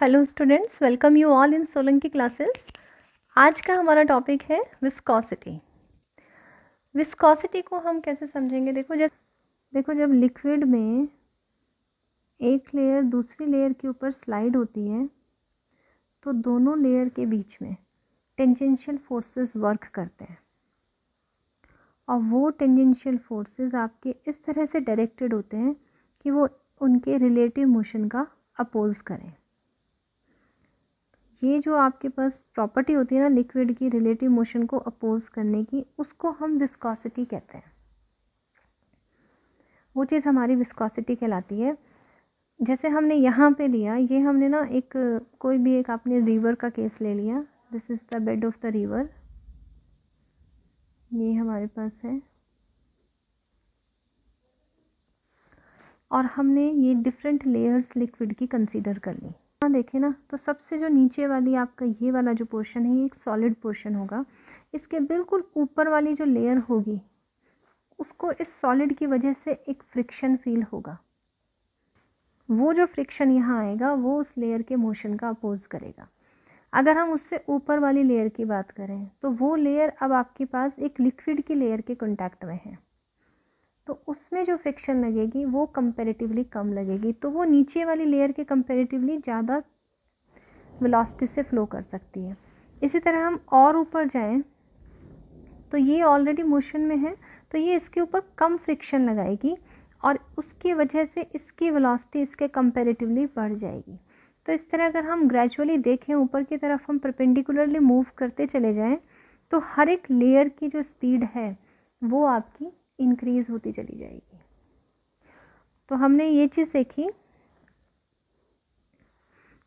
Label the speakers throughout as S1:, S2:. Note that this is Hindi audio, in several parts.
S1: Hello students, welcome you all in Solanki classes. आज का हमारा टॉपिक है विस्कोसिटी। विस्कोसिटी को हम कैसे समझेंगे? देखो जब लिक्विड में एक लेयर दूसरी लेयर के ऊपर स्लाइड होती है तो दोनों लेयर के बीच में टेंजेंशियल फोर्सेस वर्क करते हैं और वो टेंजेंशियल फोर्सेस आपके इस तरह से डायरेक्टेड होते हैं कि वो उनके रिलेटिव मोशन का अपोज करें। ये जो आपके पास प्रॉपर्टी होती है ना लिक्विड की रिलेटिव मोशन को अपोज करने की, उसको हम विस्कोसिटी कहते हैं। वो चीज़ हमारी विस्कोसिटी कहलाती है। जैसे हमने यहाँ पे लिया, ये हमने ना कोई भी एक आपने रिवर का केस ले लिया। This is the bed of the river, ये हमारे पास है और हमने ये डिफरेंट लेयर्स लिक्विड की कंसीडर कर ली। यहाँ देखें ना तो सबसे जो नीचे वाली आपका ये वाला जो पोर्शन है ये एक सॉलिड पोर्शन होगा। इसके बिल्कुल ऊपर वाली जो लेयर होगी उसको इस सॉलिड की वजह से एक फ्रिक्शन फील होगा। वो जो फ्रिक्शन यहाँ आएगा वो उस लेयर के मोशन का अपोज करेगा। अगर हम उससे ऊपर वाली लेयर की बात करें तो वो लेयर अब आपके पास एक लिक्विड की लेयर के कॉन्टैक्ट में है, तो उसमें जो फ्रिक्शन लगेगी वो कंपैरेटिवली कम लगेगी, तो वो नीचे वाली लेयर के कंपैरेटिवली ज़्यादा वेलोसिटी से फ्लो कर सकती है। इसी तरह हम और ऊपर जाएं तो ये ऑलरेडी मोशन में है, तो ये इसके ऊपर कम फ्रिक्शन लगाएगी और उसकी वजह से इसकी वेलोसिटी इसके कंपैरेटिवली बढ़ जाएगी। तो इस तरह अगर हम ग्रेजुअली देखें ऊपर की तरफ हम परपेंडिकुलरली मूव करते चले जाएं तो हर एक लेयर की जो स्पीड है वो आपकी इंक्रीज होती चली जाएगी। तो हमने ये चीज़ देखी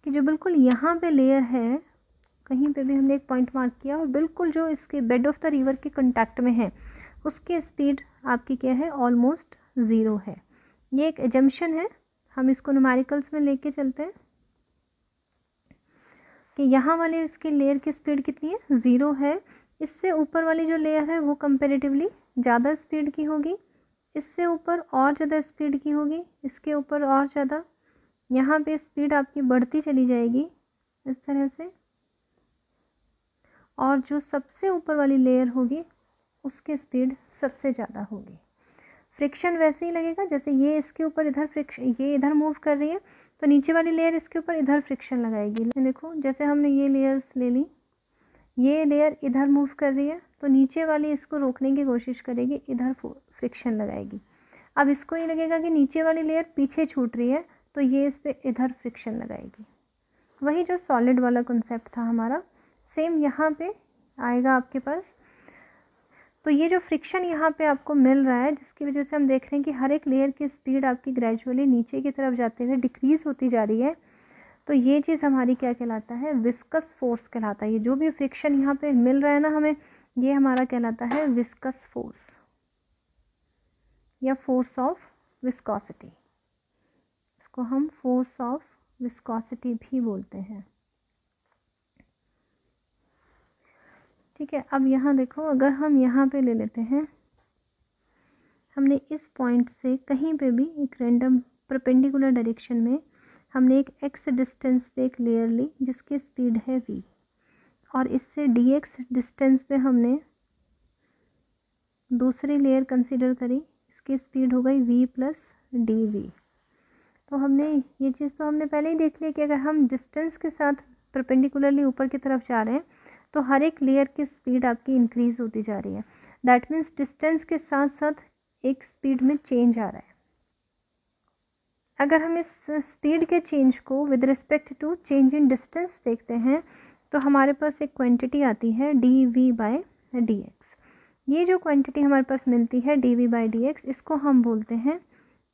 S1: कि जो बिल्कुल यहाँ पे लेयर है, कहीं पे भी हमने एक पॉइंट मार्क किया और बिल्कुल जो इसके बेड ऑफ द रिवर के कांटेक्ट में है उसकी स्पीड आपकी क्या है, ऑलमोस्ट ज़ीरो है। ये एक एजम्पशन है, हम इसको न्यूमेरिकल्स में लेके चलते हैं कि यहाँ वाली इसकी लेयर की स्पीड कितनी है, ज़ीरो है। इससे ऊपर वाली जो लेयर है वो कंपेरेटिवली ज़्यादा स्पीड की होगी, इससे ऊपर और ज़्यादा स्पीड की होगी, इसके ऊपर और ज़्यादा। यहाँ पे स्पीड आपकी बढ़ती चली जाएगी इस तरह से, और जो सबसे ऊपर वाली लेयर होगी उसकी स्पीड सबसे ज़्यादा होगी। फ्रिक्शन वैसे ही लगेगा जैसे ये इसके ऊपर इधर फ्रिक्शन, ये इधर मूव कर रही है तो नीचे वाली लेयर इसके ऊपर इधर फ्रिक्शन लगाएगी। देखो जैसे हमने ये लेयर्स ले ली, ये लेयर इधर मूव कर रही है तो नीचे वाली इसको रोकने की कोशिश करेगी, इधर फ्रिक्शन लगाएगी। अब इसको ये लगेगा कि नीचे वाली लेयर पीछे छूट रही है तो ये इस पर इधर फ्रिक्शन लगाएगी। वही जो सॉलिड वाला कॉन्सेप्ट था हमारा, सेम यहाँ पे आएगा आपके पास। तो ये जो फ्रिक्शन यहाँ पे आपको मिल रहा है जिसकी वजह से हम देख रहे हैं कि हर एक लेयर की स्पीड आपकी ग्रेजुअली नीचे की तरफ जाते हुए डिक्रीज होती जा रही है, तो ये चीज़ हमारी क्या कहलाता है, विस्कस फोर्स कहलाता है। ये जो भी फ्रिक्शन यहाँ पे मिल रहा है ना हमें, ये हमारा कहलाता है विस्कस फोर्स या फोर्स ऑफ विस्कोसिटी। इसको हम फोर्स ऑफ विस्कोसिटी भी बोलते हैं। ठीक है, अब यहाँ देखो अगर हम यहाँ पे ले लेते हैं, हमने इस पॉइंट से कहीं पे भी एक रैंडम परपेंडिकुलर डायरेक्शन में हमने एक x डिस्टेंस पे एक लेयर ली जिसकी स्पीड है v, और इससे dx डिस्टेंस पे हमने दूसरी लेयर कंसीडर करी, इसकी स्पीड हो गई v प्लस dv। तो हमने ये चीज़ तो हमने पहले ही देख लिया कि अगर हम डिस्टेंस के साथ परपेंडिकुलरली ऊपर की तरफ जा रहे हैं तो हर एक लेयर की स्पीड आपकी इंक्रीज़ होती जा रही है। दैट मीन्स डिस्टेंस के साथ साथ एक स्पीड में चेंज आ रहा है। अगर हम इस स्पीड के चेंज को with respect to change in distance देखते हैं तो हमारे पास एक क्वांटिटी आती है dv/dx। ये जो क्वांटिटी हमारे पास मिलती है dv/dx, इसको हम बोलते हैं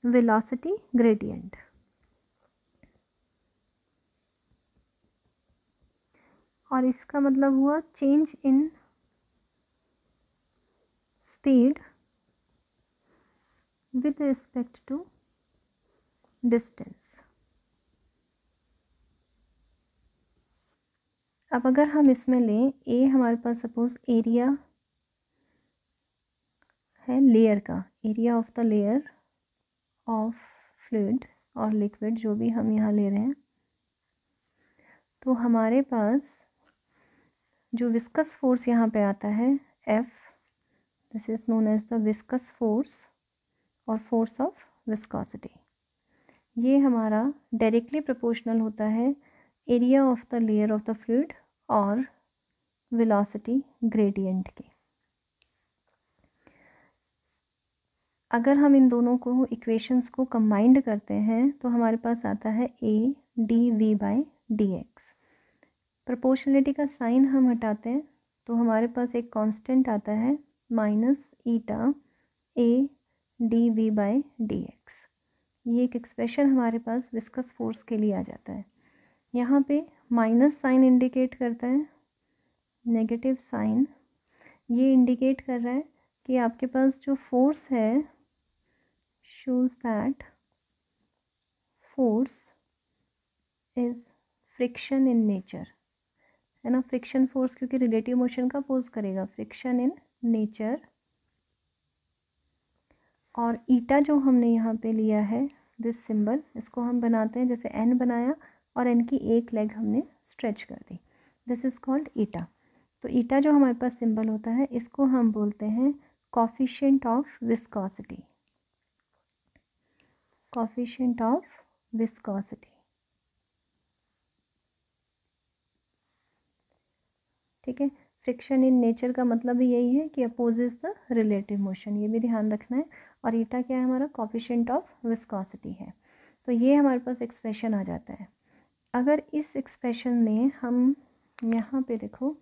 S1: वेलोसिटी ग्रेडियंट। और इसका मतलब हुआ change in speed with respect to distance. अब अगर हम इसमें लें ए, हमारे पास सपोज एरिया है लेयर का, area of the layer of fluid और लिक्विड जो भी हम यहाँ ले रहे हैं, तो हमारे पास जो विस्कस फोर्स यहाँ पे आता है F, this is known as the viscous force और फोर्स ऑफ विस्कोसिटी, ये हमारा डायरेक्टली प्रोपोर्शनल होता है area of the layer of the fluid और वेलोसिटी ग्रेडियंट के। अगर हम इन दोनों को इक्वेशंस को कंबाइंड करते हैं तो हमारे पास आता है A dV/dx। प्रोपोर्शनलिटी का साइन हम हटाते हैं तो हमारे पास एक कांस्टेंट आता है माइनस ईटा A dV/dx। ये एक एक्सप्रेशन हमारे पास विस्कस फोर्स के लिए आ जाता है। यहाँ पे माइनस साइन इंडिकेट करता है, नेगेटिव साइन ये इंडिकेट कर रहा है कि आपके पास जो फोर्स है shows that force is friction in nature, है ना। फ्रिक्शन फोर्स क्योंकि रिलेटिव मोशन का अपोज करेगा, फ्रिक्शन इन नेचर। और ईटा जो हमने यहाँ पे लिया है दिस सिंबल, इसको हम बनाते हैं जैसे एन बनाया और एन की एक लेग हमने स्ट्रेच कर दी, दिस इज कॉल्ड ईटा। तो ईटा जो हमारे पास सिंबल होता है इसको हम बोलते हैं coefficient of viscosity, coefficient of viscosity. ठीक है, फ्रिक्शन इन नेचर का मतलब भी यही है कि अपोजेस द रिलेटिव मोशन, ये भी ध्यान रखना है। और ईटा क्या है हमारा, कोफिशिएंट ऑफ विस्कोसिटी है। तो ये हमारे पास एक्सप्रेशन आ जाता है। अगर इस एक्सप्रेशन में हम यहाँ पे देखो,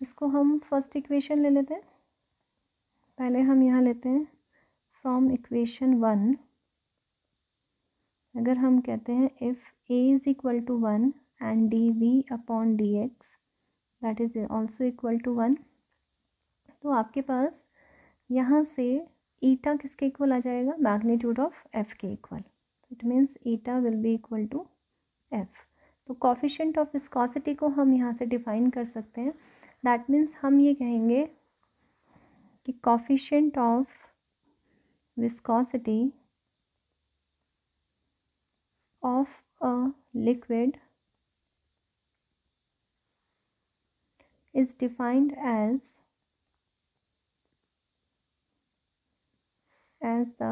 S1: इसको हम फर्स्ट इक्वेशन ले लेते हैं। पहले हम यहाँ लेते हैं फ्रॉम इक्वेशन 1, अगर हम कहते हैं if a is equal to 1 and dV/dx that is also equal to 1, तो आपके पास यहाँ से ईटा किसके इक्वल आ जाएगा, मैग्नीट्यूड ऑफ f के equal. It means eta will be equal to f। तो कोफिशिएंट ऑफ विस्कोसिटी को हम यहाँ से डिफाइन कर सकते हैं। दैट मीन्स हम ये कहेंगे कि coefficient of viscosity of a liquid is defined as the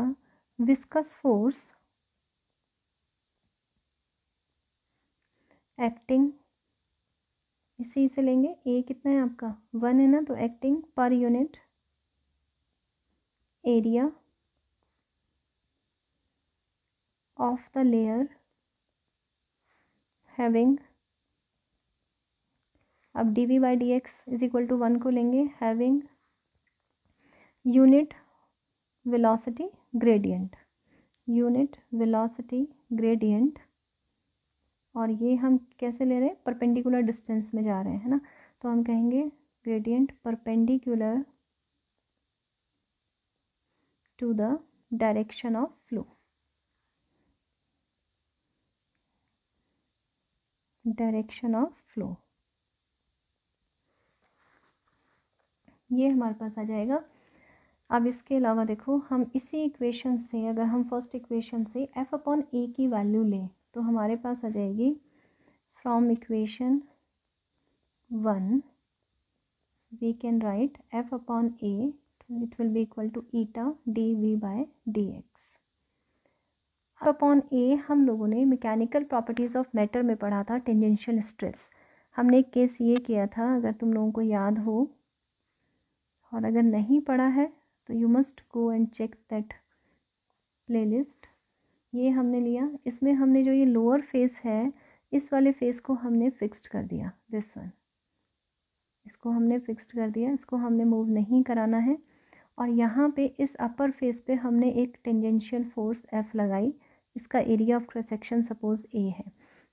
S1: viscous force acting, इसी से लेंगे, a कितना है आपका 1 है ना, तो acting per unit area of the layer having, अब dV/dx इज इक्वल टू 1 को लेंगे, having unit velocity gradient, unit velocity gradient. और ये हम कैसे ले रहे हैं, परपेंडिकुलर डिस्टेंस में जा रहे हैं, है ना। तो हम कहेंगे gradient perpendicular to the direction of flow, direction of flow, ये हमारे पास आ जाएगा। अब इसके अलावा देखो, हम इसी इक्वेशन से, अगर हम फर्स्ट इक्वेशन से F/A की वैल्यू लें तो हमारे पास आ जाएगी from equation 1 we can write F/A, it will be equal to eta dV/dx। F/A हम लोगों ने मैकेनिकल प्रॉपर्टीज़ ऑफ मैटर में पढ़ा था, टेंजेंशियल स्ट्रेस। हमने एक केस ये किया था, अगर तुम लोगों को याद हो, और अगर नहीं पढ़ा है तो you must go and check that playlist. ये हमने लिया, इसमें हमने जो ये लोअर फेस है, इस वाले फेस को हमने फिक्स्ड कर दिया, दिस वन, इसको हमने फिक्स्ड कर दिया, इसको हमने मूव नहीं कराना है। और यहाँ पे इस अपर फेस पे हमने एक टेंजेंशियल फोर्स F लगाई, इसका area of cross section suppose A है,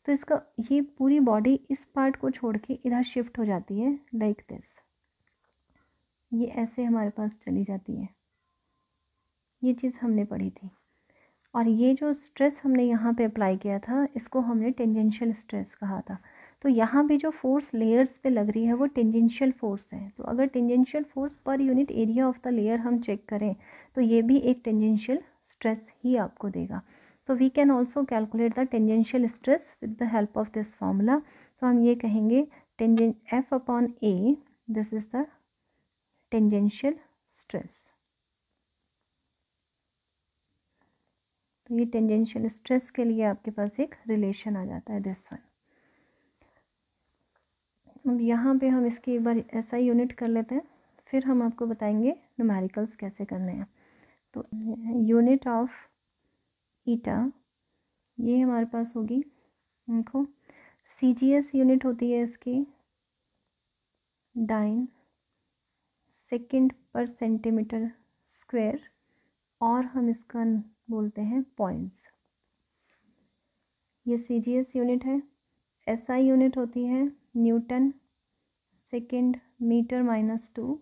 S1: तो इसका ये पूरी बॉडी इस पार्ट को छोड़ के इधर शिफ्ट हो जाती है लाइक दिस, ये ऐसे हमारे पास चली जाती है। ये चीज़ हमने पढ़ी थी। और ये जो स्ट्रेस हमने यहाँ पे अप्लाई किया था, इसको हमने टेंजेंशियल स्ट्रेस कहा था। तो यहाँ पे जो फोर्स लेयर्स पे लग रही है वो टेंजेंशियल फोर्स है। तो अगर tangential force per unit area of the layer हम चेक करें तो ये भी एक टेंजेंशियल स्ट्रेस ही आपको देगा। तो we can also calculate the tangential stress with the help of this formula. तो हम ये कहेंगे tangent F upon A, this is the tangential stress. तो ये टेंजेंशियल स्ट्रेस के लिए आपके पास एक रिलेशन आ जाता है, दिस वन। अब यहाँ पे हम इसकी एक बार ऐसा यूनिट कर लेते हैं, फिर हम आपको बताएंगे न्यूमेरिकल्स कैसे करने हैं। तो यूनिट ऑफ ईटा ये हमारे पास होगी, देखो CGS यूनिट होती है इसकी डाइन सेकेंड पर सेंटीमीटर स्क्वायर, और हम इसका बोलते हैं पॉइंट्स। ये CGS यूनिट है। SI यूनिट होती है न्यूटन सेकेंड मीटर -2,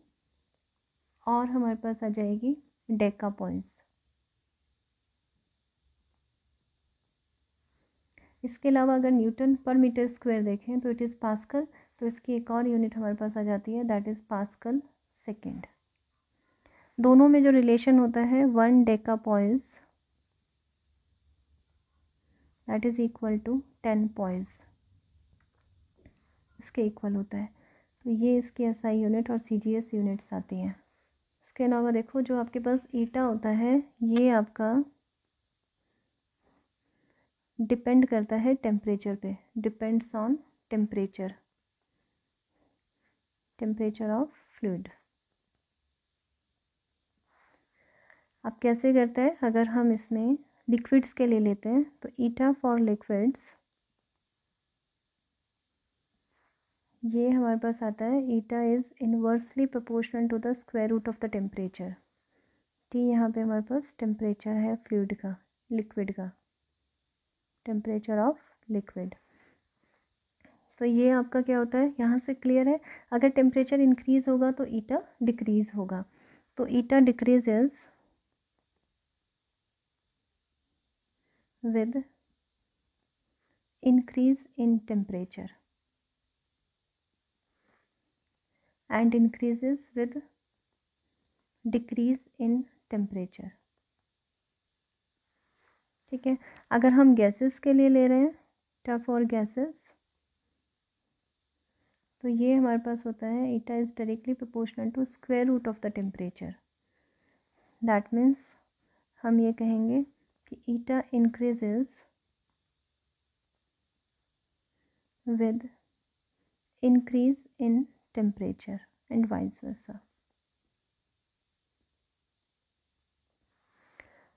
S1: और हमारे पास आ जाएगी डेका पॉइंट्स। इसके अलावा अगर न्यूटन पर मीटर स्क्वायर देखें तो इट इज़ पास्कल, तो इसकी एक और यूनिट हमारे पास आ जाती है, दैट इज़ पास्कल सेकेंड। दोनों में जो रिलेशन होता है 1 deca points that is equal to 10 points, इसके इक्वल होता है। तो ये इसकी SI यूनिट और CGS यूनिट्स आती हैं। इसके अलावा देखो जो आपके पास ईटा होता है ये आपका डिपेंड करता है टेम्परेचर पे, depends on temperature, temperature of fluid. अब कैसे करते हैं, अगर हम इसमें लिक्विड्स के लिए लेते हैं तो ईटा फॉर लिक्विड्स ये हमारे पास आता है, eta is inversely proportional to the square root of the temperature. T यहाँ पे हमारे पास टेम्परेचर है फ्लूइड का, लिक्विड का, टेम्परेचर ऑफ लिक्विड। तो ये आपका क्या होता है, यहाँ से क्लियर है। अगर टेम्परेचर इंक्रीज़ होगा तो ईटा डिक्रीज़ होगा, तो ईटा decreases with increase in temperature and increases with decrease in temperature। ठीक है, अगर हम गैसेस के लिए ले रहे हैं, टफ और गैसेस, तो ये हमारे पास होता है eta is directly proportional to square root of the temperature. That means हम ये कहेंगे कि eta increases with increase in temperature and vice versa।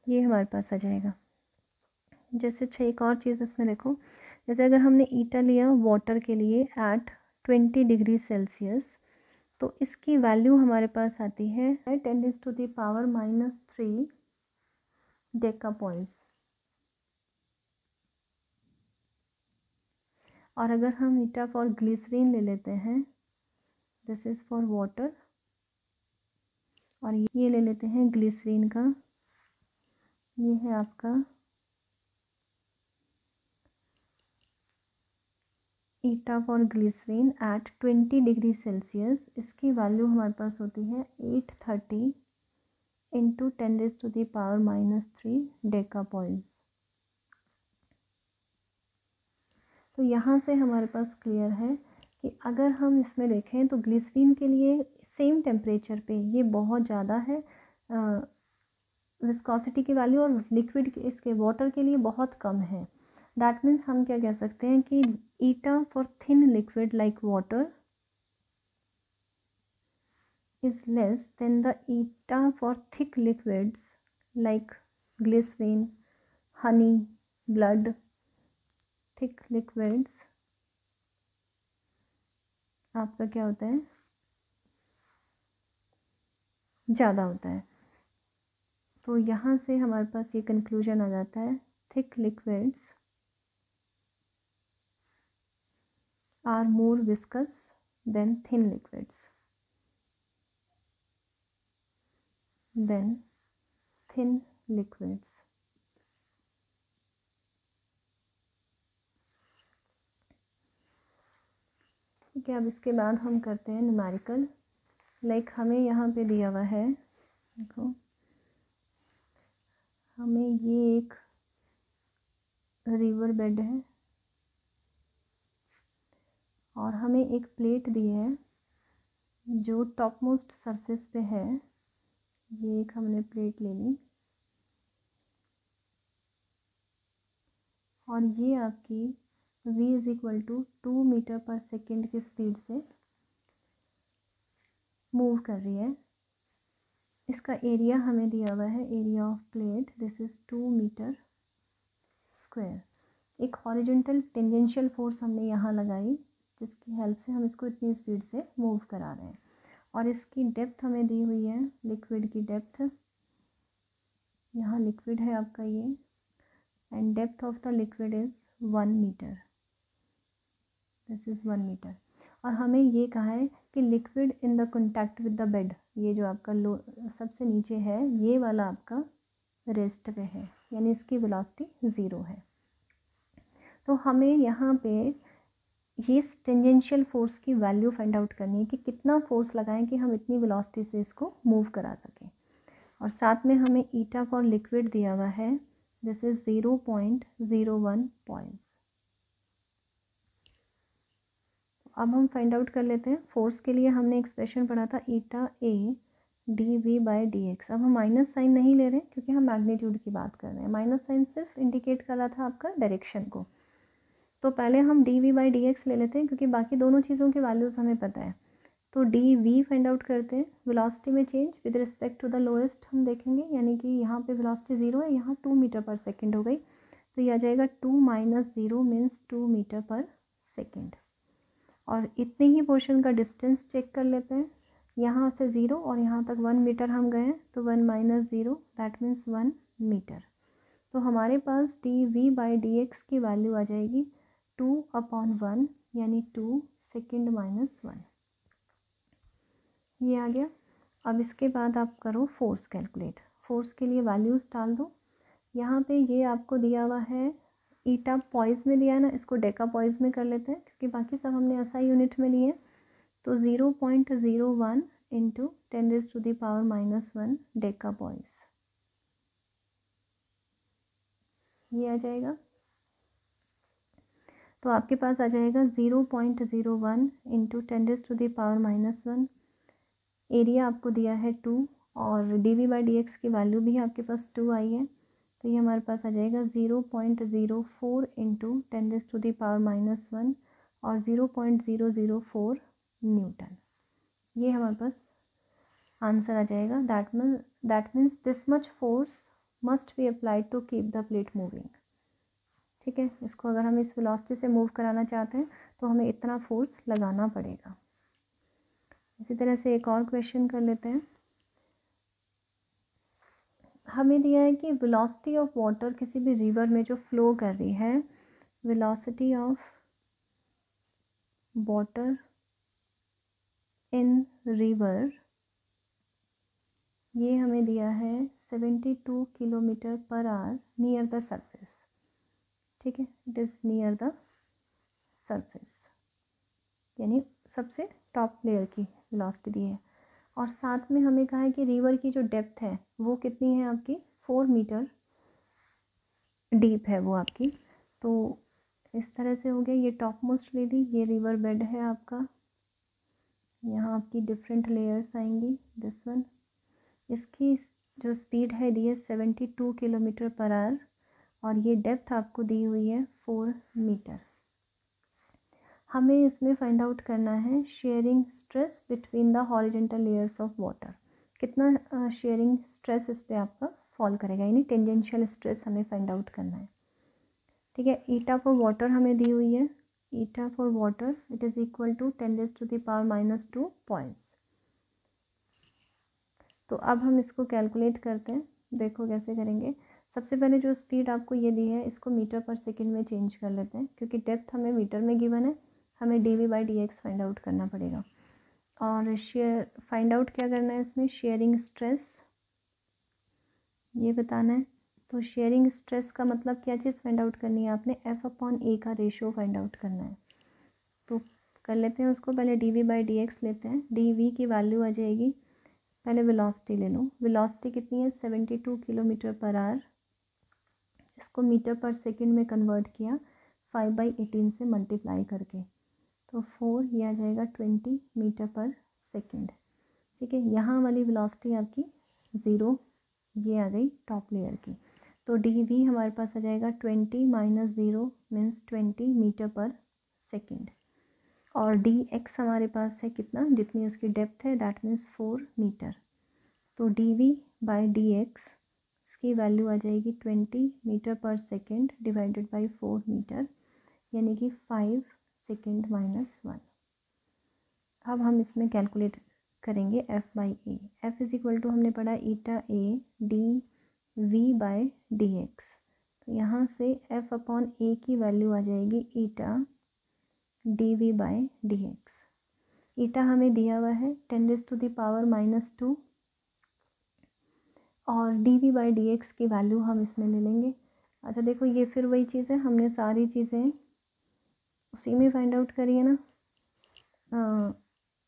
S1: ये हमारे पास आ जाएगा। जैसे अच्छा एक और चीज़ इसमें देखो, जैसे अगर हमने ईटा लिया वाटर के लिए एट 20 डिग्री सेल्सियस, तो इसकी वैल्यू हमारे पास आती है 10⁻³ डेका पॉइंट्स। और अगर हम ईटा फॉर ग्लिसरीन ले लेते हैं, दिस इज़ फॉर वाटर, और ये ले लेते हैं ग्लिसरीन का, ये है आपका eta for glycerine at 20 degree Celsius. इसकी वैल्यू हमारे पास होती है 830 × 10⁻³ डेका पॉइंट्स। तो यहाँ से हमारे पास क्लियर है कि अगर हम इसमें देखें तो ग्लिसरीन के लिए सेम टेम्परेचर पे ये बहुत ज़्यादा है विस्कोसिटी की वैल्यू, और लिक्विड के इसके वाटर के लिए बहुत कम है। दैट मीन्स हम क्या कह सकते हैं कि eta for thin liquid like water is less than the eta for thick liquids like glycerin, honey, blood। thick liquids आपका क्या होता है, ज़्यादा होता है। तो यहाँ से हमारे पास ये कंक्लूजन आ जाता है, thick liquids are more viscous than thin liquids, thin liquids। ठीक है, अब इसके बाद हम करते हैं न्यूमेरिकल। लाइक हमें यहाँ पे दिया हुआ है, देखो हमें ये एक रिवर बेड है और हमें एक प्लेट दी है जो टॉप मोस्ट सरफेस पे है। ये एक हमने प्लेट ले ली और ये आपकी v is equal to 2 metre पर सेकेंड की स्पीड से मूव कर रही है। इसका एरिया हमें दिया हुआ है, area of plate this is 2 metre square. एक हॉरिजॉन्टल टेंजेंशियल फोर्स हमने यहाँ लगाई जिसकी हेल्प से हम इसको इतनी स्पीड से मूव करा रहे हैं। और इसकी डेप्थ हमें दी हुई है, लिक्विड की डेप्थ, यहाँ लिक्विड है आपका ये, and depth of the liquid is 1 metre, this is 1 metre. और हमें ये कहा है कि liquid in the contact with the bed, ये जो आपका लो सबसे नीचे है ये वाला आपका रेस्ट पे है, यानी इसकी वेलोसिटी 0 है। तो हमें यहाँ पे ये टेंजेंशियल फोर्स की वैल्यू फाइंड आउट करनी है कि कितना फोर्स लगाएं कि हम इतनी वेलोसिटी से इसको मूव करा सकें। और साथ में हमें ईटा फॉर लिक्विड दिया हुआ है, दिस इज 0.01 पॉइंट्स। अब हम फाइंड आउट कर लेते हैं फोर्स के लिए। हमने एक्सप्रेशन पढ़ा था eta A D V by D X. अब हम माइनस साइन नहीं ले रहे क्योंकि हम मैग्नीट्यूड की बात कर रहे हैं। माइनस साइन सिर्फ इंडिकेट कर रहा था आपका डायरेक्शन को। तो पहले हम D V by D X ले लेते हैं क्योंकि बाकी दोनों चीज़ों की वैल्यूज़ हमें पता है। तो डी वी फाइंड आउट करते हैं। वेलोसिटी में change with respect to the lowest हम देखेंगे, यानी कि यहाँ पे वेलोसिटी 0 है, यहाँ 2 मीटर पर सेकेंड हो गई। तो ये आ जाएगा 2 माइनस 0 मीन्स 2 मीटर पर सेकेंड। और इतने ही पोर्शन का डिस्टेंस चेक कर लेते हैं। यहाँ से 0 और यहाँ तक 1 मीटर हम गए हैं, तो 1 माइनस 0 दैट मीन्स 1 मीटर। तो हमारे पास D V by D X की वैल्यू आ जाएगी 2/1 यानी 2 सेकेंड माइनस 1। ये आ गया। अब इसके बाद आप करो फोर्स कैलकुलेट। फोर्स के लिए वैल्यूज़ डाल दो। यहाँ पे ये आपको दिया हुआ है ईटा पॉइज में दिया है ना, इसको डेका पॉइज में कर लेते हैं क्योंकि बाकी सब हमने एसआई यूनिट में लिए। तो 0.01 इंटू 10⁻⁻1 डेका पॉइज ये आ जाएगा। तो आपके पास आ जाएगा 0.01 इंटू 10⁻⁻1। एरिया आपको दिया है 2 और D V by D X की वैल्यू भी आपके पास 2 आई है। तो ये हमारे पास आ जाएगा 0.04 इंटू 10⁻⁻1 और 0.004 न्यूटन। ये हमारे पास आंसर आ जाएगा। That means this much force must be applied to keep the plate moving. ठीक है, इसको अगर हम इस वेलोसिटी से मूव कराना चाहते हैं तो हमें इतना फोर्स लगाना पड़ेगा। इसी तरह से एक और क्वेश्चन कर लेते हैं। हमें दिया है कि वेलोसिटी ऑफ वाटर किसी भी रिवर में जो फ्लो कर रही है, velocity of water in river, ये हमें दिया है 72 kilometre per hour near the surface. ठीक है, it is near the surface, यानी सबसे टॉप लेयर की वेलोसिटी दी है। और साथ में हमें कहा है कि रिवर की जो डेप्थ है वो कितनी है आपकी 4 मीटर डीप है वो आपकी। तो इस तरह से हो गया। ये टॉप मोस्ट ले ली, ये रिवर बेड है आपका, यहाँ आपकी डिफरेंट लेयर्स आएंगी। दिस वन, इसकी जो स्पीड है दी है 72 किलोमीटर पर आवर और ये डेप्थ आपको दी हुई है 4 मीटर। हमें इसमें फाइंड आउट करना है sharing stress between the horizontal layers of water. कितना शेयरिंग स्ट्रेस इस पर आपका फॉल करेगा, यानी टेंजेंशियल स्ट्रेस हमें फाइंड आउट करना है। ठीक है, ईटा फॉर वाटर हमें दी हुई है। Eta for water it is equal to 10⁻⁻2 points. तो अब हम इसको कैलकुलेट करते हैं। देखो कैसे करेंगे। सबसे पहले जो स्पीड आपको ये दी है इसको मीटर पर सेकेंड में चेंज कर लेते हैं क्योंकि डेप्थ हमें मीटर में गिवन है। हमें D V by D X find out करना पड़ेगा। और शेयर फाइंड आउट क्या करना है इसमें, शेयरिंग स्ट्रेस ये बताना है। तो शेयरिंग स्ट्रेस का मतलब क्या चीज़ फाइंड आउट करनी है आपने, F/A का रेशियो फाइंड आउट करना है। तो कर लेते हैं उसको। पहले D V by D X लेते हैं। डी वी की वैल्यू आ जाएगी, पहले वेलोसिटी ले लो। वेलोसिटी कितनी है 72 किलोमीटर पर आवर इसको मीटर पर सेकंड में कन्वर्ट किया 5/18 से मल्टीप्लाई करके, तो 4 ये आ जाएगा 20 मीटर पर सेकंड। ठीक है, यहाँ वाली वेलोसिटी आपकी 0 ये आ गई टॉप लेयर की, तो डी वी हमारे पास आ जाएगा 20 माइनस 0 मीन्स 20 मीटर पर सेकंड। और डी एक्स हमारे पास है कितना, जितनी उसकी डेप्थ है, दैट मीन्स 4 मीटर। तो D V by D X इसकी वैल्यू आ जाएगी 20 मीटर पर सेकेंड डिवाइडेड बाई 4 मीटर, यानी कि 5 सेकेंड माइनस 1। अब हम इसमें कैलकुलेट करेंगे F by A. F is equal to हमने पढ़ा eta A D V by D X, तो यहाँ से एफ अपॉन ए की वैल्यू आ जाएगी eta D V by D X. Eta हमें दिया हुआ है 10⁻⁻², और D V by D X की वैल्यू हम इसमें ले लेंगे। अच्छा देखो, ये फिर वही चीज़ है, हमने सारी चीज़ें उसी में फाइंड आउट करी है ना,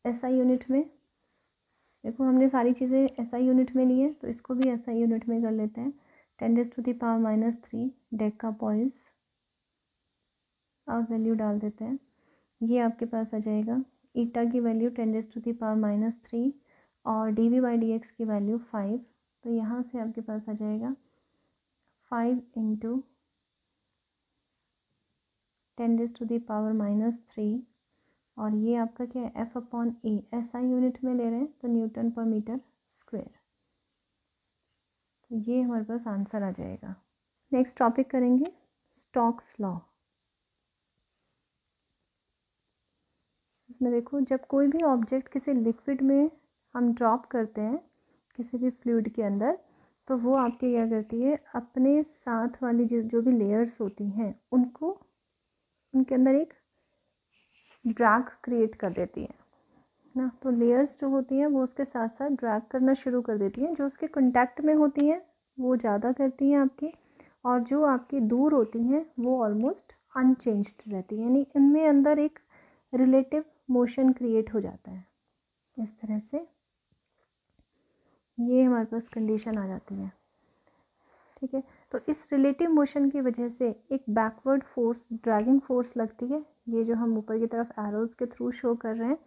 S1: एसआई यूनिट में। देखो हमने सारी चीज़ें एसआई यूनिट में ली है, तो इसको भी एसआई यूनिट में कर लेते हैं। 10⁻⁻³ डेका पॉइज, आप वैल्यू डाल देते हैं, ये आपके पास आ जाएगा ईटा की वैल्यू 10⁻⁻³ और D V by D X की वैल्यू 5, तो यहाँ से आपके पास आ जाएगा 5 × 10⁻⁻³ और ये आपका क्या है, एफ अपॉन ए, एसआई यूनिट में ले रहे हैं तो न्यूटन पर मीटर स्क्वायर। तो ये हमारे पास आंसर आ जाएगा। नेक्स्ट टॉपिक करेंगे स्टोक्स लॉ। इसमें देखो, जब कोई भी ऑब्जेक्ट किसी लिक्विड में हम ड्रॉप करते हैं किसी भी फ्लूइड के अंदर, तो वो आपके क्या करती है, अपने साथ वाली जो भी लेयर्स होती हैं उनको उनके अंदर एक ड्रैग क्रिएट कर देती है ना। तो लेयर्स जो होती हैं वो उसके साथ साथ ड्रैग करना शुरू कर देती हैं। जो उसके कांटेक्ट में होती हैं वो ज़्यादा करती हैं आपकी, और जो आपकी दूर होती हैं वो ऑलमोस्ट अनचेंज्ड रहती है, यानी इनमें अंदर एक रिलेटिव मोशन क्रिएट हो जाता है। इस तरह से ये हमारे पास कंडीशन आ जाती है। ठीक है, तो इस रिलेटिव मोशन की वजह से एक बैकवर्ड फोर्स, ड्रैगिंग फोर्स लगती है, ये जो हम ऊपर की तरफ एरोज़ के थ्रू शो कर रहे हैं,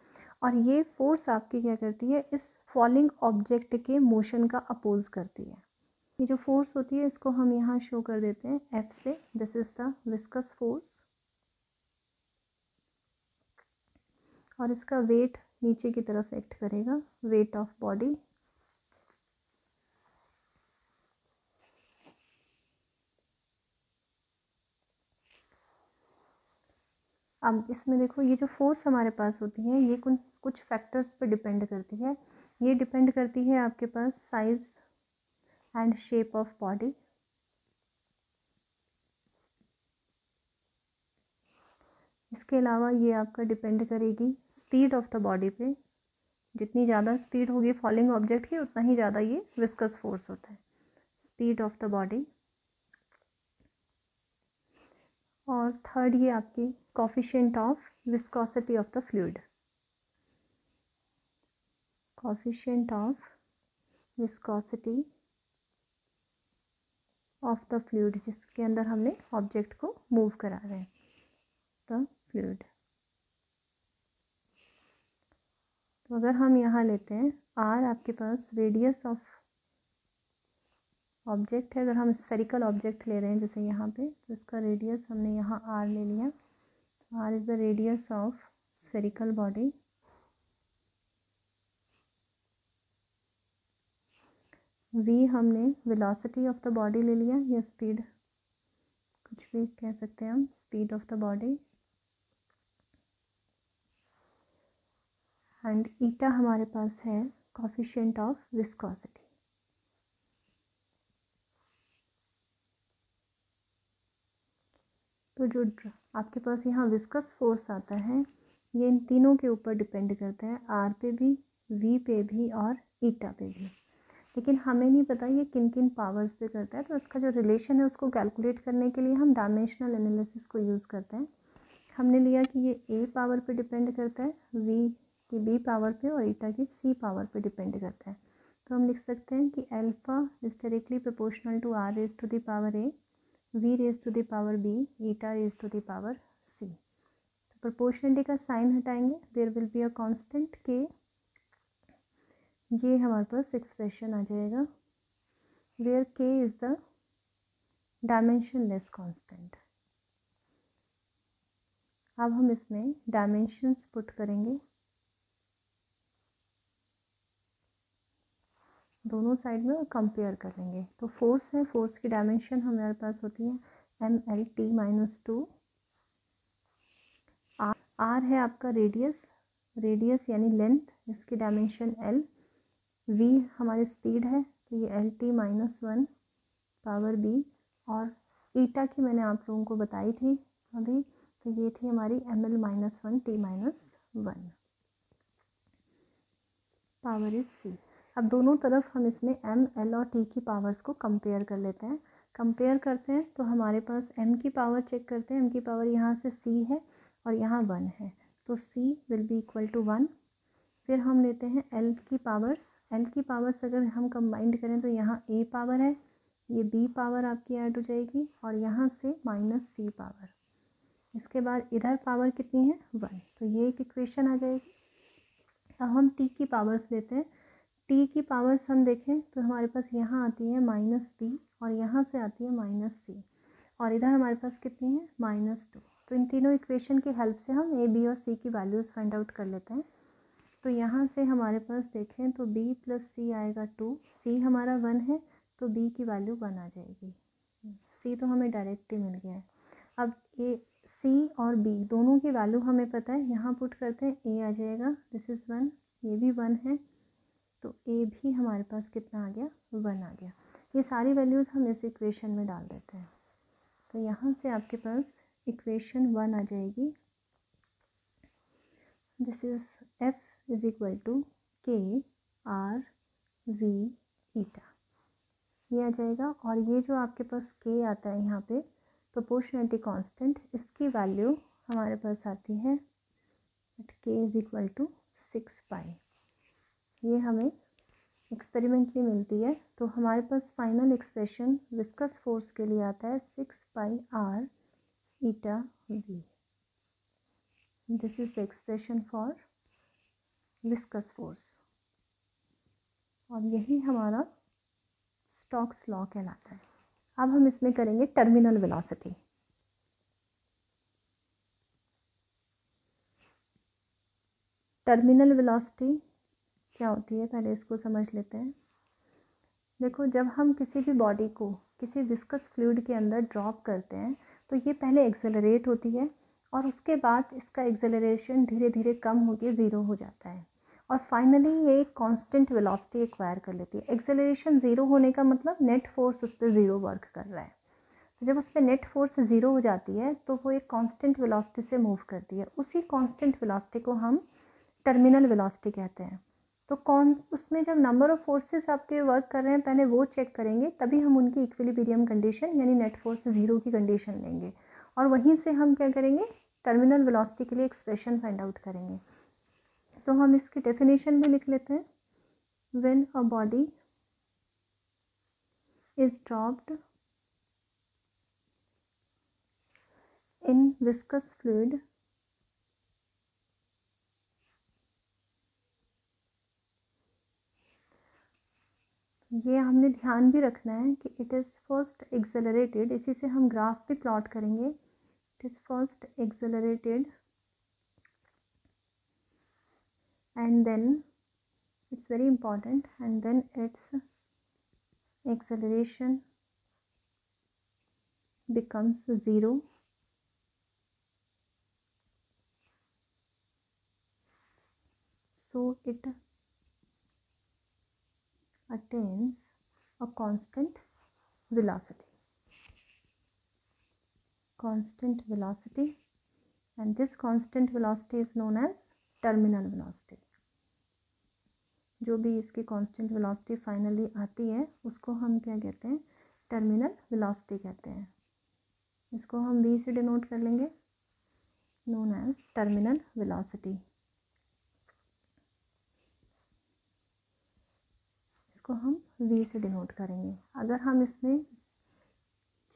S1: और ये फोर्स आपकी क्या करती है, इस फॉलिंग ऑब्जेक्ट के मोशन का अपोज करती है। ये जो फोर्स होती है इसको हम यहाँ शो कर देते हैं एफ से, this is the viscous force, और इसका वेट नीचे की तरफ एक्ट करेगा, वेट ऑफ बॉडी। अब इसमें देखो, ये जो फोर्स हमारे पास होती है ये कुछ फैक्टर्स पे डिपेंड करती है। ये डिपेंड करती है आपके पास size and shape of body, इसके अलावा ये आपका डिपेंड करेगी स्पीड ऑफ द बॉडी पे। जितनी ज़्यादा स्पीड होगी फॉलिंग ऑब्जेक्ट की, उतना ही ज़्यादा ये विस्कस फोर्स होता है, स्पीड ऑफ द बॉडी। और थर्ड ये आपकी coefficient of viscosity of the fluid, coefficient of viscosity of the fluid, जिसके अंदर हमने ऑब्जेक्ट को मूव करा रहे हैं, द फ्लूइड। तो अगर हम यहाँ लेते हैं आर, आपके पास रेडियस ऑफ ऑब्जेक्ट है, अगर हम स्फेरिकल ऑब्जेक्ट ले रहे हैं जैसे यहाँ पे, तो इसका रेडियस हमने यहाँ आर ले लिया, तो R is the radius of spherical body. V हमने वेलोसिटी ऑफ द बॉडी ले लिया, या स्पीड, कुछ भी कह सकते हैं हम, speed of the body. And eta हमारे पास है कोफिशिएंट ऑफ विस्कोसिटी। तो जो आपके पास यहाँ विस्कस फोर्स आता है ये इन तीनों के ऊपर डिपेंड करता है, आर पे भी, वी पे भी और ईटा पे भी। लेकिन हमें नहीं पता ये किन किन पावर्स पे करता है, तो इसका जो रिलेशन है उसको कैलकुलेट करने के लिए हम डायमेंशनल एनालिसिस को यूज़ करते हैं। हमने लिया कि ये ए पावर पे डिपेंड करता है, वी की बी पावर पे और ईटा की सी पावर पे डिपेंड करता है। तो हम लिख सकते हैं कि alpha is directly proportional to R raise to the power A, v raise to the power b, eta raise to the power c। तो प्रोपोर्शनलिटी का साइन हटाएंगे, there will be a constant k, ये हमारे पास एक्सप्रेशन आ जाएगा where k is the dimensionless constant. अब हम इसमें डायमेंशंस पुट करेंगे, दोनों साइड में कंपेयर कर लेंगे। तो फोर्स है, फोर्स की डायमेंशन हमारे पास होती है mlt-2। r है आपका रेडियस, रेडियस यानी लेंथ, इसकी डायमेंशन l। v हमारी स्पीड है, तो ये lt-1 पावर b। और ईटा की मैंने आप लोगों को बताई थी अभी, तो ये थी हमारी ml-1 t-1 power is c। अब दोनों तरफ हम इसमें m, l और t की पावर्स को कंपेयर कर लेते हैं। कंपेयर करते हैं तो हमारे पास m की पावर चेक करते हैं, m की पावर यहाँ से c है और यहाँ 1 है, तो c will be equal to 1। फिर हम लेते हैं l की पावर्स, l की पावर्स अगर हम कंबाइंड करें तो यहाँ a पावर है, ये b पावर आपकी ऐड हो जाएगी और यहाँ से माइनस c पावर। इसके बाद इधर पावर कितनी है 1, तो ये एक इक्वेशन आ जाएगी। अब हम t की पावर्स लेते हैं, t की पावर्स हम देखें तो हमारे पास यहाँ आती है -b और यहाँ से आती है -c और इधर हमारे पास कितनी है -2। तो इन तीनों इक्वेशन की हेल्प से हम a, b और c की वैल्यूज़ फाइंड आउट कर लेते हैं। तो यहाँ से हमारे पास देखें तो b + c आएगा 2, c हमारा 1 है तो b की वैल्यू 1 आ जाएगी, c तो हमें डायरेक्ट ही मिल गया है। अब a, c और b दोनों की वैल्यू हमें पता है, यहाँ पुट करते हैं, a आ जाएगा, दिस इज़ 1, ये भी 1 है, तो a भी हमारे पास कितना आ गया 1 आ गया। ये सारी वैल्यूज़ हम इस इक्वेशन में डाल देते हैं, तो यहाँ से आपके पास इक्वेशन 1 आ जाएगी, this is f is equal to k r v eta, ये आ जाएगा। और ये जो आपके पास k आता है यहाँ पे प्रोपोर्शनलिटी कांस्टेंट, इसकी वैल्यू हमारे पास आती है k इज़ इक्वल टू 6 पाई, ये हमें एक्सपेरिमेंटली मिलती है। तो हमारे पास फाइनल एक्सप्रेशन विस्कस फोर्स के लिए आता है 6 पाई r eta v। This is the expression for viscous force और यही हमारा स्टोक्स लॉ कहलाता है। अब हम इसमें करेंगे टर्मिनल वेलोसिटी। टर्मिनल वेलोसिटी क्या होती है, पहले इसको समझ लेते हैं। देखो, जब हम किसी भी बॉडी को किसी विस्कस फ्लूइड के अंदर ड्रॉप करते हैं तो ये पहले एक्सेलरेट होती है और उसके बाद इसका एक्सेलरेशन धीरे धीरे कम होकर ज़ीरो हो जाता है और फाइनली ये एक कांस्टेंट वेलोसिटी एक्वायर कर लेती है। एक्सेलरेशन ज़ीरो होने का मतलब नेट फोर्स उस पर ज़ीरो वर्क कर रहा है। तो जब उस पर नेट फोर्स ज़ीरो हो जाती है तो वो एक कांस्टेंट वेलोसिटी से मूव करती है, उसी कांस्टेंट वेलोसिटी को हम टर्मिनल वेलोसिटी कहते हैं। तो कौन उसमें जब नंबर ऑफ़ फोर्सेस आपके वर्क कर रहे हैं पहले वो चेक करेंगे, तभी हम उनकी इक्विलिब्रियम कंडीशन यानी नेट फोर्स ज़ीरो की कंडीशन लेंगे और वहीं से हम क्या करेंगे, टर्मिनल वेलोसिटी के लिए एक्सप्रेशन फाइंड आउट करेंगे। तो हम इसकी डेफिनेशन भी लिख लेते हैं, when a body is dropped in viscous fluid ये हमने ध्यान भी रखना है कि इट इज़ फर्स्ट एक्सेलरेटेड, इसी से हम ग्राफ भी प्लॉट करेंगे। It is first accelerated and then it's very important and then its acceleration becomes 0 so it attains a constant velocity and this constant velocity is known as terminal velocity। जो भी इसकी कांस्टेंट वेलोसिटी फाइनली आती है उसको हम क्या कहते हैं, टर्मिनल वेलोसिटी कहते हैं। इसको हम v से डिनोट कर लेंगे, नोन एज टर्मिनल वेलोसिटी। इसको हम v से डिनोट करेंगे। अगर हम इसमें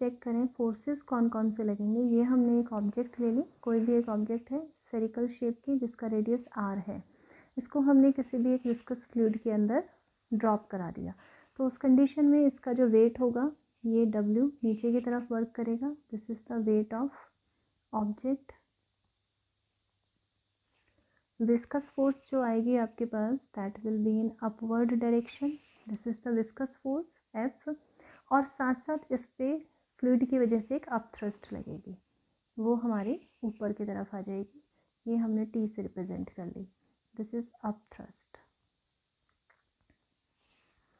S1: चेक करें फोर्सेस कौन कौन से लगेंगे। ये हमने एक ऑब्जेक्ट ले ली, कोई भी एक ऑब्जेक्ट है स्फेरिकल शेप की जिसका रेडियस r है, इसको हमने किसी भी एक विस्कस फ्लूइड के अंदर ड्रॉप करा दिया। तो उस कंडीशन में इसका जो वेट होगा ये W नीचे की तरफ वर्क करेगा। This is the weight of object. Viscous force जो आएगी आपके पास that will be in upward direction, this is the viscous force F। और साथ साथ इस पे फ्लूइड की वजह से एक अप थ्रस्ट लगेगी, वो हमारे ऊपर की तरफ आ जाएगी। ये हमने T से रिप्रेजेंट कर ली, दिस इज अप थ्रस्ट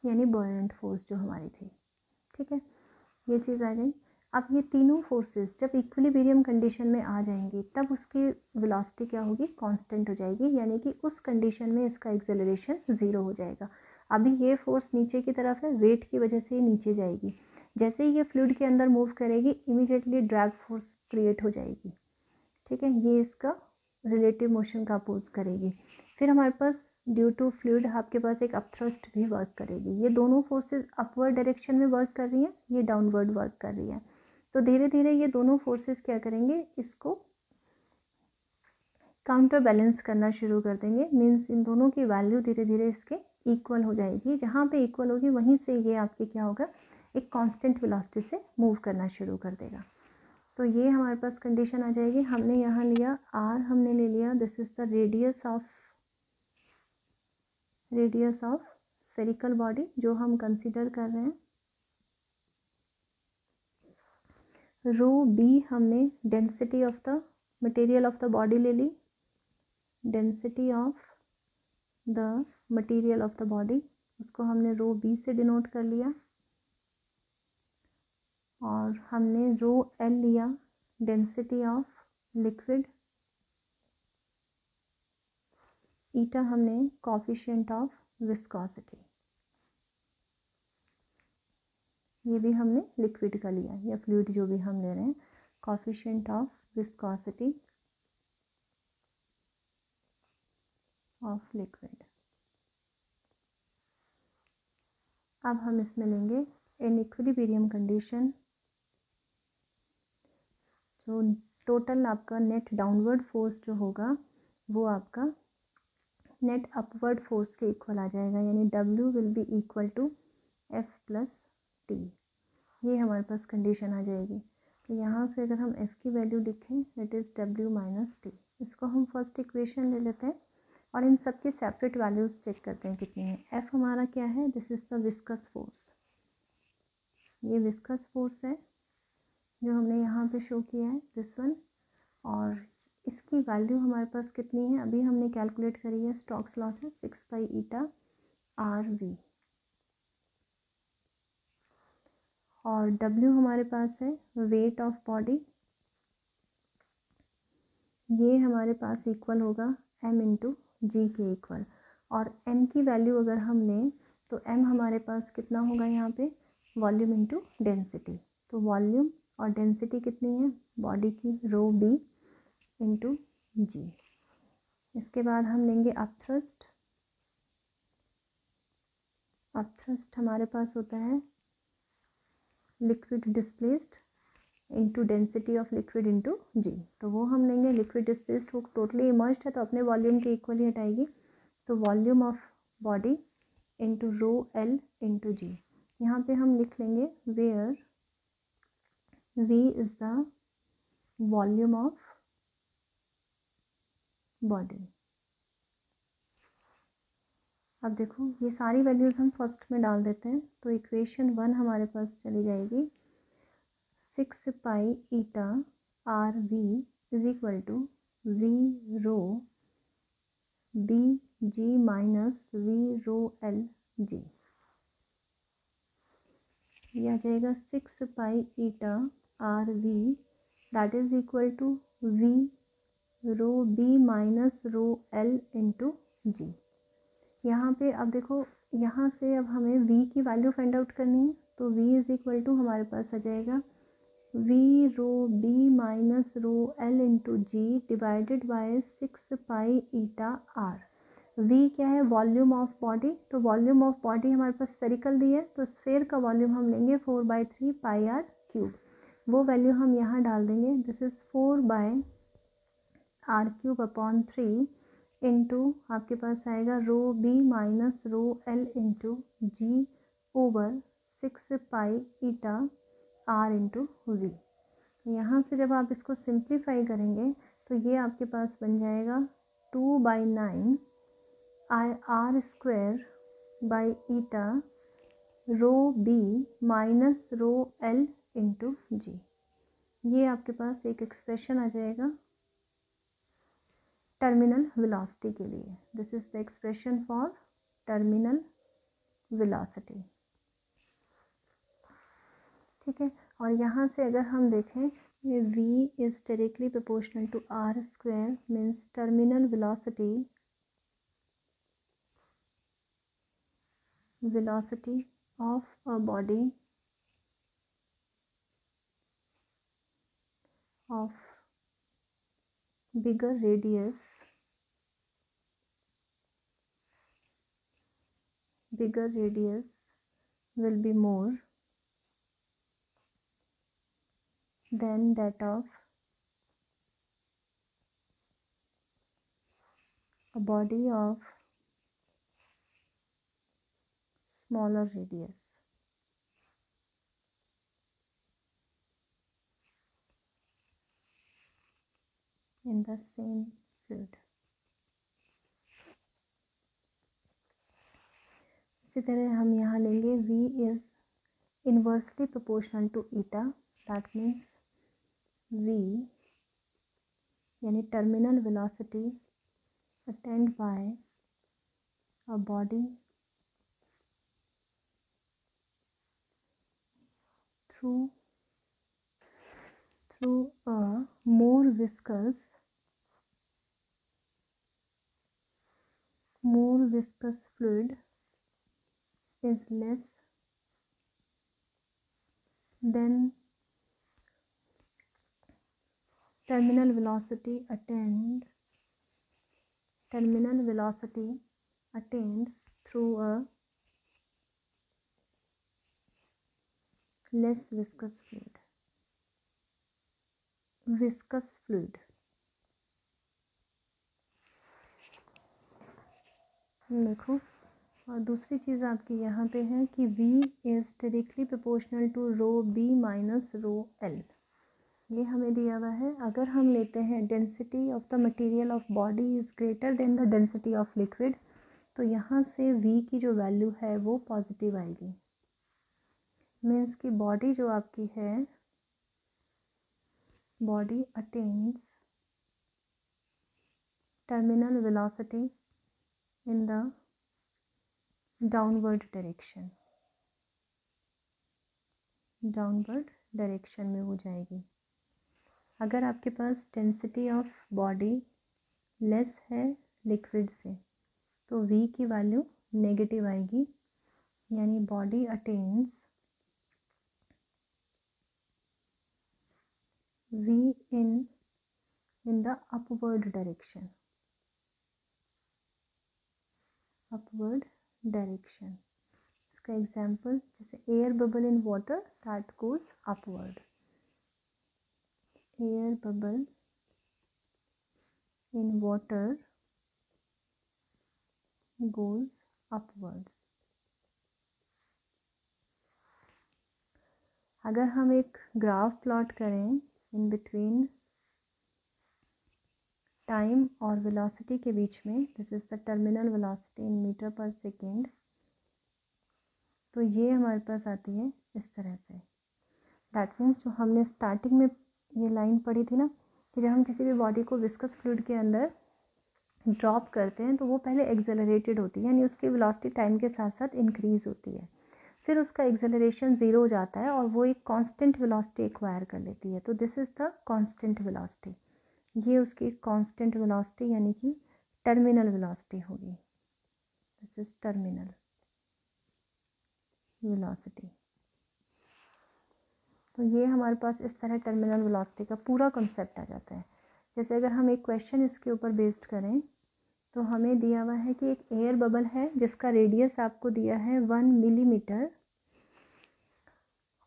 S1: यानी बॉयंट फोर्स जो हमारी थी। ठीक है, ये चीज़ आ गई। अब ये तीनों फोर्सेस जब इक्विलिब्रियम कंडीशन में आ जाएंगी तब उसकी वेलोसिटी क्या होगी, कांस्टेंट हो जाएगी, यानी कि उस कंडीशन में इसका एक्सेलरेशन ज़ीरो हो जाएगा। अभी ये फोर्स नीचे की तरफ है, वेट की वजह से ये नीचे जाएगी। जैसे ही ये फ्लूइड के अंदर मूव करेगी इमीडिएटली ड्रैग फोर्स क्रिएट हो जाएगी। ठीक है, ये इसका रिलेटिव मोशन का अपोज करेगी। फिर हमारे पास ड्यू टू फ्लूइड आपके पास एक अपथ्रस्ट भी वर्क करेगी। ये दोनों फोर्सेस अपवर्ड डायरेक्शन में वर्क कर रही हैं, ये डाउनवर्ड वर्क कर रही है। तो धीरे धीरे ये दोनों फोर्सेस क्या करेंगे, इसको काउंटर बैलेंस करना शुरू कर देंगे। मीन्स इन दोनों की वैल्यू धीरे धीरे इसके इक्वल हो जाएगी। जहाँ पे इक्वल होगी वहीं से ये आपके क्या होगा, एक कांस्टेंट वेलोसिटी से मूव करना शुरू कर देगा। तो ये हमारे पास कंडीशन आ जाएगी। हमने यहाँ लिया r, हमने ले लिया this is the radius of spherical body जो हम कंसीडर कर रहे हैं। रो b हमने density of the material of the body ले ली, density of the material of the body, उसको हमने रो b से डिनोट कर लिया। और हमने रो l लिया, डेंसिटी ऑफ लिक्विड, ईटा हमने कोफिशिएंट ऑफ विस्कोसिटी, ये भी हमने लिक्विड का लिया या फ्लूइड जो भी हम ले रहे हैं, coefficient of viscosity of liquid. अब हम इसमें लेंगे इन इक्विलिब्रियम कंडीशन जो टोटल आपका नेट डाउनवर्ड फोर्स जो होगा वो आपका नेट अपवर्ड फोर्स के इक्वल आ जाएगा, यानी W will be equal to F plus T। ये हमारे पास कंडीशन आ जाएगी। तो यहाँ से अगर हम F की वैल्यू लिखें it is W minus T। इसको हम फर्स्ट इक्वेशन ले लेते हैं और इन सब की सेपरेट वैल्यूज़ चेक करते हैं कितनी है। F हमारा क्या है, this is the viscous force, ये विस्कस फोर्स है जो हमने यहाँ पे शो किया है, दिस वन। और इसकी वैल्यू हमारे पास कितनी है, अभी हमने कैलकुलेट करी है, स्टोक्स लॉ से 6 पाई ईटा RV। और W हमारे पास है वेट ऑफ बॉडी, ये हमारे पास इक्वल होगा M इंटू जी के इक्वल। और M की वैल्यू अगर हम लें तो M हमारे पास कितना होगा यहाँ पे, वॉल्यूम इंटू डेंसिटी। तो वॉल्यूम और डेंसिटी कितनी है बॉडी की, रो B इंटू जी। इसके बाद हम लेंगे अपथ्रस्ट। अपथ्रस्ट हमारे पास होता है liquid displaced into density of liquid into G. तो वो हम लेंगे, लिक्विड डिस्प्लेस्ड वो टोटली इमर्ज्ड है तो अपने वॉल्यूम के इक्वल ही हटाएगी। तो volume of body into rho L into G. यहाँ पे हम लिख लेंगे where V is the volume of body. अब देखो ये सारी वैल्यूज़ हम फर्स्ट में डाल देते हैं। तो इक्वेशन 1 हमारे पास चली जाएगी 6 pi eta RV is equal to V rho BG minus V rho LG। ये आ जाएगा 6 pi eta RV that is equal to V rho B minus rho L into G. यहाँ पे अब देखो यहाँ से अब हमें V की वैल्यू फाइंड आउट करनी है। तो V इज इक्वल टू हमारे पास आ जाएगा V rho B minus rho L into g divided by 6 pi eta R। V क्या है, वॉल्यूम ऑफ बॉडी। तो वॉल्यूम ऑफ बॉडी हमारे पास स्फेरिकल दी है तो स्फेयर का वॉल्यूम हम लेंगे 4/3 पाई R क्यूब। वो वैल्यू हम यहाँ डाल देंगे। दिस इज़ 4/r³ इंटू आपके पास आएगा rho B minus rho L into G over 6π∗r into V. यहाँ से जब आप इसको सिंप्लीफाई करेंगे तो ये आपके पास बन जाएगा 2/9 r² rho B minus rho L into G. ये आपके पास एक एक्सप्रेशन आ जाएगा टर्मिनल वेलोसिटी के लिए। This is the expression for terminal velocity. ठीक है, और यहाँ से अगर हम देखें ये v is directly proportional to r² means terminal velocity of a body of bigger radius will be more than that of a body of smaller radius. In the same fluid. इसी तरह हम यहाँ लेंगे v is inversely proportional to eta, that means v यानी terminal velocity attained by a body through a more viscous fluid is less than terminal velocity attained through a less viscous fluid. देखो, और दूसरी चीज़ आपकी यहाँ पे है कि v is directly proportional to rho b minus rho l। ये हमें दिया हुआ है। अगर हम लेते हैं density of the material of body is greater than the density of liquid, तो यहाँ से v की जो वैल्यू है वो पॉजिटिव आएगी। मीन्स कि बॉडी जो आपकी है, body attains terminal velocity in the downward direction में हो जाएगी। अगर आपके पास डेंसिटी ऑफ बॉडी लेस है लिक्विड से तो v की वैल्यू नेगेटिव आएगी, यानी body attains v in the upward direction। इसका एग्जाम्पल जैसे air bubble in water that goes upward. Air bubble in water goes upward. अगर हम एक ग्राफ प्लॉट करें इन बिटवीन टाइम और वेलोसिटी के बीच में, this is the terminal velocity in metre पर सेकेंड, तो ये हमारे पास आती है इस तरह से। दैट मीन्स जो हमने स्टार्टिंग में ये लाइन पढ़ी थी ना कि जब हम किसी भी बॉडी को विस्कस फ्लूइड के अंदर ड्रॉप करते हैं तो वो पहले एक्सेलरेटेड होती है, यानी उसकी वेलोसिटी टाइम के साथ साथ इंक्रीज़ होती है। फिर उसका एक्सेलरेशन ज़ीरो हो जाता है और वो एक कांस्टेंट वेलोसिटी एक्वायर कर लेती है। तो this is the constant velocity. ये उसकी कांस्टेंट वेलोसिटी यानी कि टर्मिनल वेलोसिटी होगी। This is terminal velocity. तो ये हमारे पास इस तरह टर्मिनल वेलोसिटी का पूरा कॉन्सेप्ट आ जाता है। जैसे अगर हम एक क्वेश्चन इसके ऊपर बेस्ड करें तो हमें दिया हुआ है कि एक एयर बबल है जिसका रेडियस आपको दिया है 1 मिलीमीटर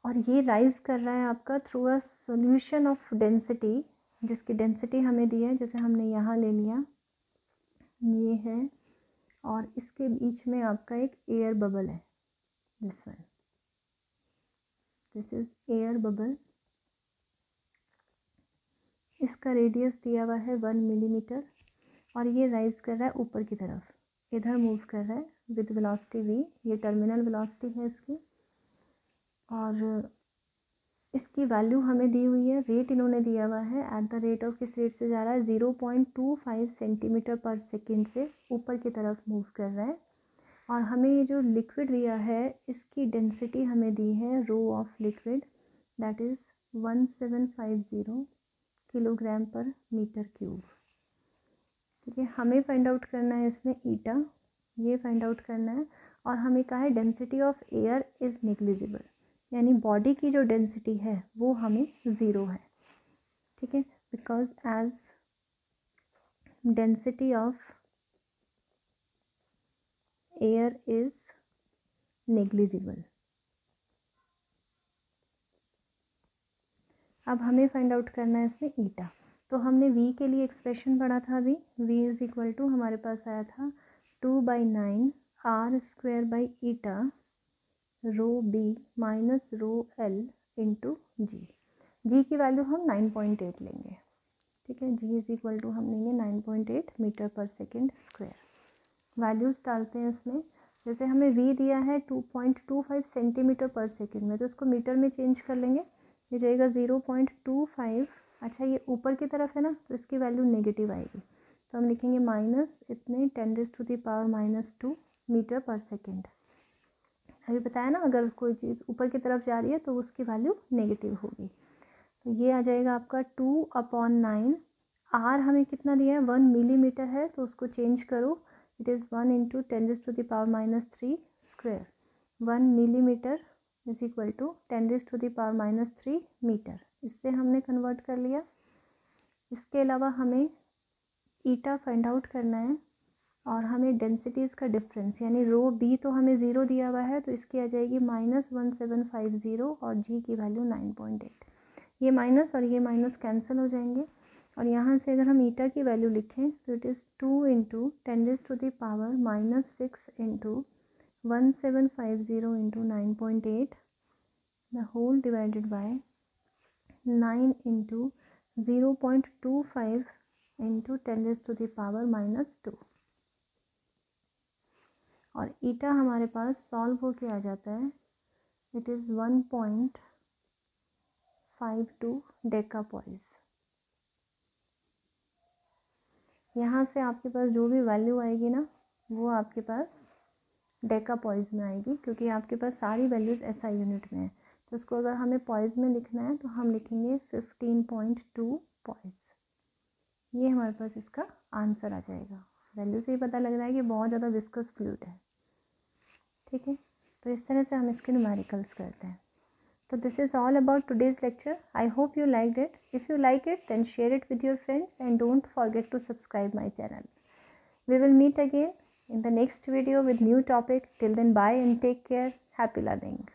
S1: और ये राइज कर रहा है आपका through a solution of density, जिसकी डेंसिटी हमें दी है, जैसे हमने यहाँ ले लिया, ये है, और इसके बीच में आपका एक एयर बबल है, this one, this is air bubble. इसका रेडियस दिया हुआ है 1 मिलीमीटर, और ये राइज कर रहा है ऊपर की तरफ, इधर मूव कर रहा है विद वेलोसिटी v, ये टर्मिनल वेलोसिटी है इसकी, और इसकी वैल्यू हमें दी हुई है, रेट इन्होंने दिया हुआ है, एट द रेट ऑफ, किस रेट से जा रहा है, 0.25 सेंटीमीटर पर सेकेंड से ऊपर की तरफ मूव कर रहा है। और हमें ये जो लिक्विड दिया है, इसकी डेंसिटी हमें दी है rho of liquid, that is 1750 kilogram per metre cube. ठीक है, हमें फाइंड आउट करना है इसमें ईटा, ये फाइंड आउट करना है, और हमें कहा है density of air is negligible, यानी बॉडी की जो डेंसिटी है वो हमें ज़ीरो है। ठीक है, because as density of air is negligible. अब हमें फाइंड आउट करना है इसमें ईटा। तो हमने v के लिए एक्सप्रेशन पढ़ा था अभी, v इज इक्वल टू हमारे पास आया था 2/9 r² eta rho B minus rho L into G. G की वैल्यू हम 9.8 लेंगे। ठीक है, जी इज इक्वल टू हम लेंगे 9.8 मीटर पर सेकेंड स्क्वायर। वैल्यूज़ डालते हैं इसमें, जैसे हमें v दिया है 2.25 सेंटीमीटर पर सेकेंड में, तो इसको मीटर में चेंज कर लेंगे, ये जाएगा 0.25। अच्छा, ये ऊपर की तरफ है ना, तो इसकी वैल्यू नेगेटिव आएगी, तो हम लिखेंगे माइनस इतने 10⁻⁻² मीटर पर सेकेंड। अभी बताया ना, अगर कोई चीज़ ऊपर की तरफ जा रही है तो उसकी वैल्यू नेगेटिव होगी। तो ये आ जाएगा आपका 2/9। आर हमें कितना दिया है, 1 मिलीमीटर है, तो उसको चेंज करो, it is 1 × 10⁻³ square. 1 millimetre is equal to 10⁻³ metre, इससे हमने कन्वर्ट कर लिया। इसके अलावा हमें ईटा फाइंड आउट करना है, और हमें डेंसिटीज़ का डिफरेंस, यानी रो बी तो हमें ज़ीरो दिया हुआ है, तो इसकी आ जाएगी -1750, और जी की वैल्यू 9.8। ये माइनस और ये माइनस कैंसिल हो जाएंगे, और यहाँ से अगर हम ईटा की वैल्यू लिखें तो it is 2 × 10⁻⁻6 × 1750 × 9.8 the whole divided by 9 × 0.25 × 10⁻⁻2। और ईटा हमारे पास सॉल्व होके आ जाता है, इट इज़ 1.52 डेकापॉइज। यहाँ से आपके पास जो भी वैल्यू आएगी ना, वो आपके पास डेकापॉइज में आएगी, क्योंकि आपके पास सारी वैल्यूज़ एसआई यूनिट में है। तो इसको अगर हमें पॉइज में लिखना है तो हम लिखेंगे 15.2 पॉइज। ये हमारे पास इसका आंसर आ जाएगा। वैल्यू से ही पता लग रहा है कि बहुत ज़्यादा विस्कस फ्लूइड है। ठीक है, तो इस तरह से हम इसके न्यूमेरिकल्स करते हैं। So this is all about today's lecture. I hope you liked it. If you like it, then share it with your friends and don't forget to subscribe my channel. We will meet again in the next video with new topic. Till then, bye and take care. Happy learning.